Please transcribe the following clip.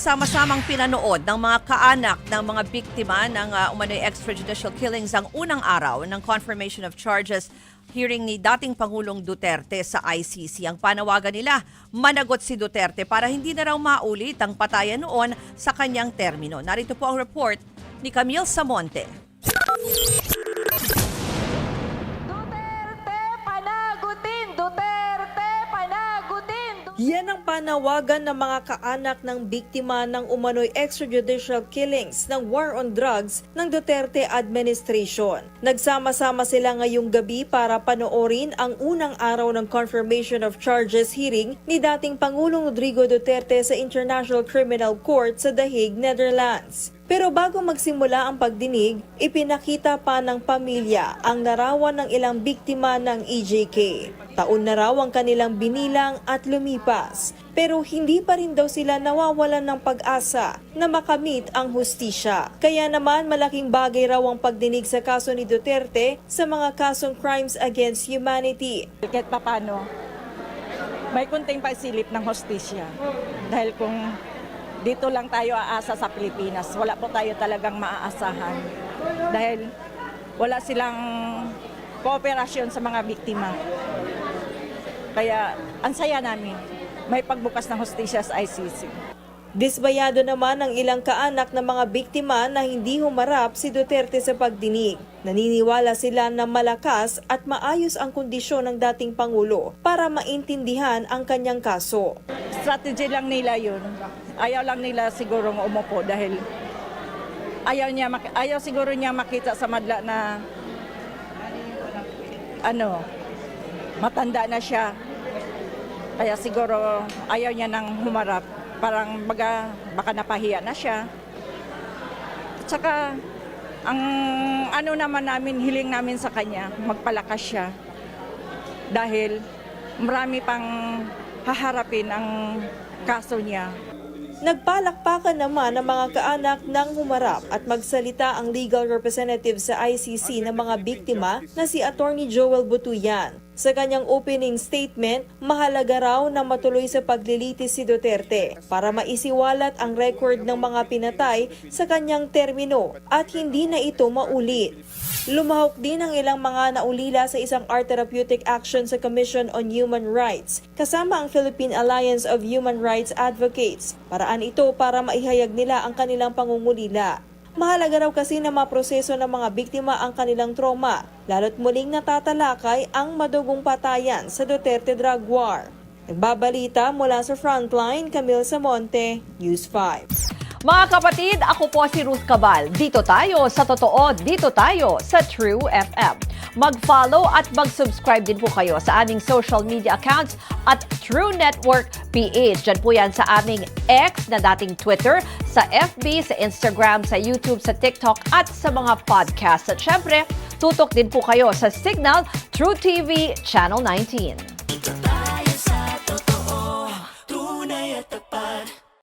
Sama-samang pinanood ng mga kaanak ng mga biktima ng umano'y extrajudicial killings ang unang araw ng confirmation of charges hearing ni dating Pangulong Duterte sa ICC. Ang panawagan nila, managot si Duterte para hindi na raw maulit ang patayan noon sa kanyang termino. Narito po ang report ni Camille Samonte. Duterte, panagutin! Duterte, panagutin! Yan ang panawagan ng mga kaanak ng biktima ng umano'y extrajudicial killings ng war on drugs ng Duterte administration. Nagsama-sama sila ngayong gabi para panoorin ang unang araw ng confirmation of charges hearing ni dating Pangulong Rodrigo Duterte sa International Criminal Court sa The Hague, Netherlands. Pero bago magsimula ang pagdinig, ipinakita pa ng pamilya ang larawan ng ilang biktima ng EJK. Taon na raw ang kanilang binilang at lumipas. Pero hindi pa rin daw sila nawawalan ng pag-asa na makamit ang hustisya. Kaya naman malaking bagay raw ang pagdinig sa kaso ni Duterte sa mga kasong crimes against humanity. Kahit papano, may kunting pagsilip ng hostisya. Dahil kung dito lang tayo aasa sa Pilipinas, wala po tayo talagang maaasahan. Dahil wala silang kooperasyon sa mga biktima. Kaya ang saya namin, may pagbukas ng hostisya sa ICC. Disbayado naman ang ilang kaanak ng mga biktima na hindi humarap si Duterte sa pagdinig. Naniniwala sila na malakas at maayos ang kondisyon ng dating Pangulo para maintindihan ang kanyang kaso. Strategy lang nila yun. Ayaw lang nila siguro umupo dahil ayaw siguro niya makita sa madla na matanda na siya. Kaya siguro ayaw niya nang humarap. Parang baka napahiya na siya. At saka, ang hiling namin sa kanya, magpalakas siya. Dahil marami pang haharapin ang kaso niya. Nagpalakpakan naman ang mga kaanak ng humarap at magsalita ang legal representative sa ICC ng mga biktima na si Attorney Joel Butuyan. Sa kanyang opening statement, mahalaga raw na matuloy sa paglilitis si Duterte para maisiwalat ang record ng mga pinatay sa kanyang termino at hindi na ito maulit. Lumahok din ang ilang mga naulila sa isang art therapeutic action sa Commission on Human Rights, kasama ang Philippine Alliance of Human Rights Advocates. Paraan ito para maihayag nila ang kanilang pangungulila. Mahalaga raw kasi na maproseso ng mga biktima ang kanilang trauma, lalo't muling natatalakay ang madugong patayan sa Duterte drug war. Nagbabalita mula sa Frontline, Camille Samonte, News 5. Mga kapatid, ako po si Ruth Cabal. Dito tayo sa totoo, dito tayo sa True FM. Mag-follow at mag-subscribe din po kayo sa aming social media accounts at True Network PH. Diyan po yan sa aming X na dating Twitter, sa FB, sa Instagram, sa YouTube, sa TikTok at sa mga podcast. At syempre, tutok din po kayo sa Signal True TV Channel 19.